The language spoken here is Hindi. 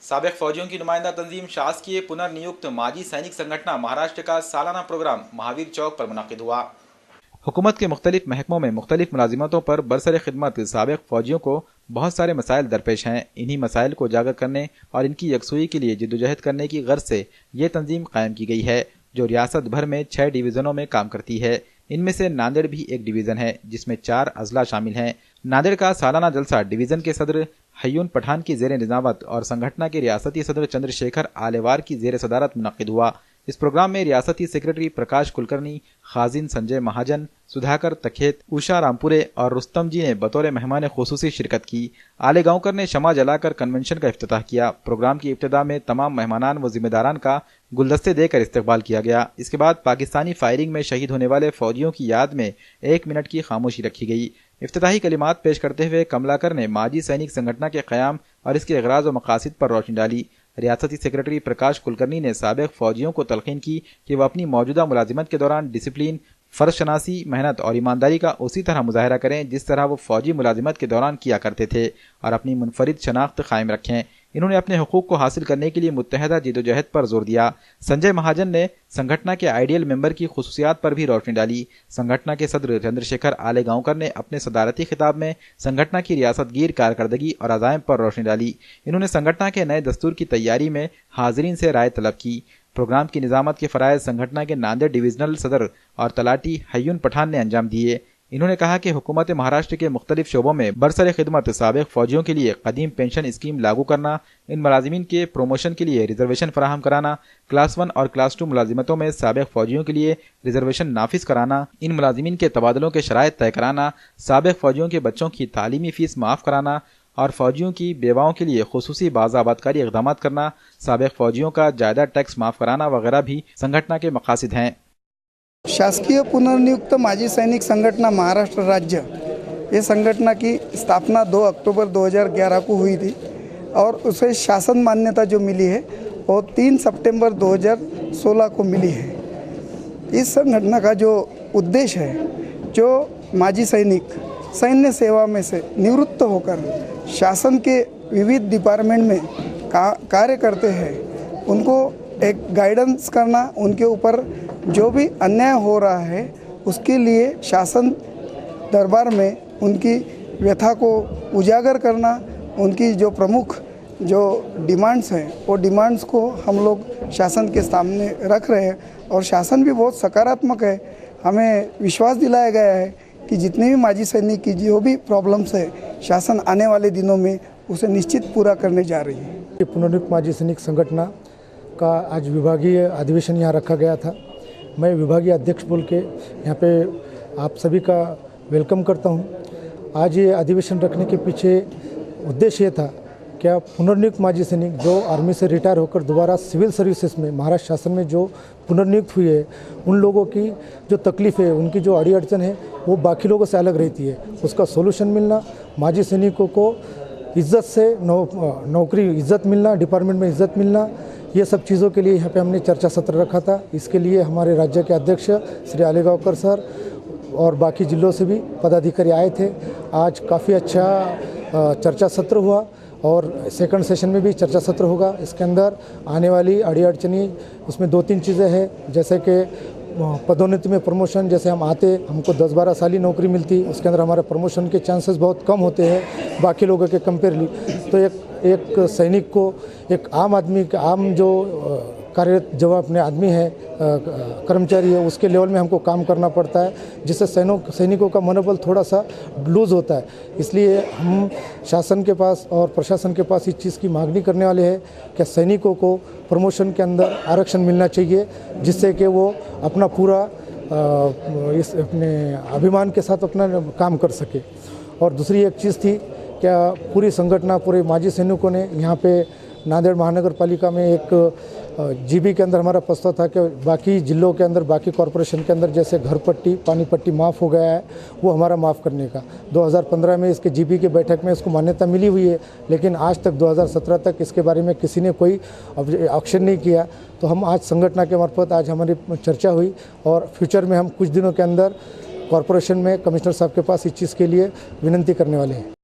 साबिक फौजियों की नुमाइंदा तंजीम शासकीय पुनर्नियुक्त माजी सैनिक संगठन महाराष्ट्र का सालाना प्रोग्राम महावीर चौक पर मुनक्किद हुआ। हुकूमत के मुख्तलिफ महकमों में मुख्तलिफ मुलाजिमतों पर बरसर खिदमत साबिक फौजियों को बहुत सारे मसाइल दरपेश हैं। इन्हीं मसाइल को उजागर करने और इनकी यकसुई के लिए जिद्दोजहद करने की गर्ज से ये तंजीम कायम की गई है, जो रियासत भर में 6 डिवीजनों में काम करती है। इनमें से नांदेड़ भी एक डिवीजन है, जिसमें 4 अजला शामिल हैं। नांदेड़ का सालाना जलसा डिवीजन के सदर हयून पठान की जेर निजामत और संगठन के रियासती सदर चंद्रशेखर आलेवार की जेर सदारत मुनक्किद हुआ। इस प्रोग्राम में रियासती सेक्रेटरी प्रकाश कुलकर्णी, खाजिन संजय महाजन, सुधाकर तखेत, उषा रामपुरे और रुस्तम जी ने बतौर मेहमान खुसूसी शिरकत की। आले गांवकर ने शमा जलाकर कन्वेंशन का इफ्तिताह किया। प्रोग्राम की इब्तिदा में तमाम मेहमानान व जिम्मेदारान का गुलदस्ते देकर इस्तकबाल किया गया। इसके बाद पाकिस्तानी फायरिंग में शहीद होने वाले फौजियों की याद में 1 मिनट की खामोशी रखी गई। इफ्तिताही कलिमात पेश करते हुए कमलाकर ने माजी सैनिक संगठन के क़याम और इसके अगराज व मकासिद पर रोशनी डाली। रियासती सेक्रेटरी प्रकाश कुलकर्णी ने साबिक फौजियों को तलकीन की कि वह अपनी मौजूदा मुलाजिमत के दौरान डिसिप्लिन, फर्ज शनासी, मेहनत और ईमानदारी का उसी तरह मुजाहरा करें जिस तरह वो फौजी मुलाजिमत के दौरान किया करते थे और अपनी मुनफरिद शनाख्त कायम रखें। इन्होंने अपने हुकूक को हासिल करने के लिए मुत्तहदा जिद्दोजहद पर जोर दिया। संजय महाजन ने संगठन के आइडियल मेंबर की खुसूसियात पर भी रोशनी डाली। संगठन के सदर चंद्रशेखर आले गांवकर ने अपने सदारती खिताब में संगठन की रियासतगीर कारकर्दगी और अज़ाइम पर रोशनी डाली। इन्होंने संगठन के नए दस्तूर की तैयारी में हाजिरीन से राय तलब की। प्रोग्राम की निजामत के फराइज संगठन के नांदेड़ डिवीजनल सदर और तलाटी हयून पठान ने अंजाम दिए। इन्होंने कहा कि हुकूमत महाराष्ट्र के मुख्तलिफ शोबों में बरसर खिदमत साबिक फौजियों के लिए कदीम पेंशन स्कीम लागू करना, इन मुलाजिमीन के प्रोमोशन के लिए रिजर्वेशन फराहम कराना, क्लास 1 और क्लास 2 मुलाजिमतों में साबिक फौजियों के लिए रिजर्वेशन नाफिज कराना, इन मुलाजिमीन के तबादलों के शराइत तय कराना, साबिक फौजियों के बच्चों की तालीमी फीस माफ़ कराना और फौजियों की बेवाओं के लिए खुसूसी बाज़ाबातकारी इक़दाम करना, साबिक फौजियों का जायदा टैक्स माफ़ कराना वगैरह भी संगठन के मकासिद हैं। शासकीय पुनर्नियुक्त माजी सैनिक संगठन महाराष्ट्र राज्य, ये संगठन की स्थापना 2 अक्टूबर 2011 को हुई थी और उसे शासन मान्यता जो मिली है वो 3 सितंबर 2016 को मिली है। इस संगठन का जो उद्देश्य है, जो माजी सैनिक सैन्य सेवा में से निवृत्त होकर शासन के विविध डिपार्टमेंट में कार्य करते हैं, उनको एक गाइडेंस करना, उनके ऊपर जो भी अन्याय हो रहा है उसके लिए शासन दरबार में उनकी व्यथा को उजागर करना, उनकी जो प्रमुख जो डिमांड्स हैं वो डिमांड्स को हम लोग शासन के सामने रख रहे हैं और शासन भी बहुत सकारात्मक है। हमें विश्वास दिलाया गया है कि जितने भी माजी सैनिक की जो भी प्रॉब्लम्स है, शासन आने वाले दिनों में उसे निश्चित पूरा करने जा रही है। पुनर्नियुक्त माजी सैनिक संगठन का आज विभागीय अधिवेशन यहाँ रखा गया था। मैं विभागीय अध्यक्ष बोल के यहाँ पे आप सभी का वेलकम करता हूँ। आज ये अधिवेशन रखने के पीछे उद्देश्य ये था क्या पुनर्नियुक्त माजी सैनिक जो आर्मी से रिटायर होकर दोबारा सिविल सर्विसेज में महाराष्ट्र शासन में जो पुनर्नियुक्त हुए है, उन लोगों की जो तकलीफ़ है, उनकी जो अड़ी अड़चन है वो बाकी लोगों से अलग रहती है, उसका सोल्यूशन मिलना, माजी सैनिकों को इज़्ज़त से नौकरी इज़्ज़त मिलना, डिपार्टमेंट में इज़्ज़त मिलना, ये सब चीज़ों के लिए यहाँ पे हमने चर्चा सत्र रखा था। इसके लिए हमारे राज्य के अध्यक्ष श्री आलेगांवकर सर और बाकी जिलों से भी पदाधिकारी आए थे। आज काफ़ी अच्छा चर्चा सत्र हुआ और सेकंड सेशन में भी चर्चा सत्र होगा। इसके अंदर आने वाली अड़ी अड़चनी उसमें 2-3 चीज़ें हैं, जैसे कि पदोन्नति में प्रमोशन, जैसे हम आते हमको 10-12 साल ही नौकरी मिलती, उसके अंदर हमारे प्रमोशन के चांसेस बहुत कम होते हैं बाकी लोगों के कंपेयरली। तो एक सैनिक को, एक आम आदमी का, आम जो कार्यरत जो अपने आदमी है, कर्मचारी है, उसके लेवल में हमको काम करना पड़ता है, जिससे सैनिकों का मनोबल थोड़ा सा लूज़ होता है। इसलिए हम शासन के पास और प्रशासन के पास इस चीज़ की मांगनी करने वाले हैं कि सैनिकों को प्रमोशन के अंदर आरक्षण मिलना चाहिए, जिससे कि वो अपना पूरा इस अपने अभिमान के साथ अपना काम कर सके। और दूसरी एक चीज़ थी क्या पूरी संगठन, पूरे माजी सैनिकों ने यहाँ पे नांदेड़ महानगर पालिका में एक जीबी के अंदर हमारा प्रस्ताव था कि बाकी जिलों के अंदर, बाकी कॉरपोरेशन के अंदर जैसे घर पट्टी, पानी पट्टी माफ़ हो गया है, वो हमारा माफ़ करने का 2015 में इसके जीबी की बैठक में इसको मान्यता मिली हुई है, लेकिन आज तक 2017 तक इसके बारे में किसी ने कोई एक्शन नहीं किया। तो हम आज संगठन के मार्फत आज हमारी चर्चा हुई और फ्यूचर में हम कुछ दिनों के अंदर कॉरपोरेशन में कमिश्नर साहब के पास इस चीज़ के लिए विनंती करने वाले हैं।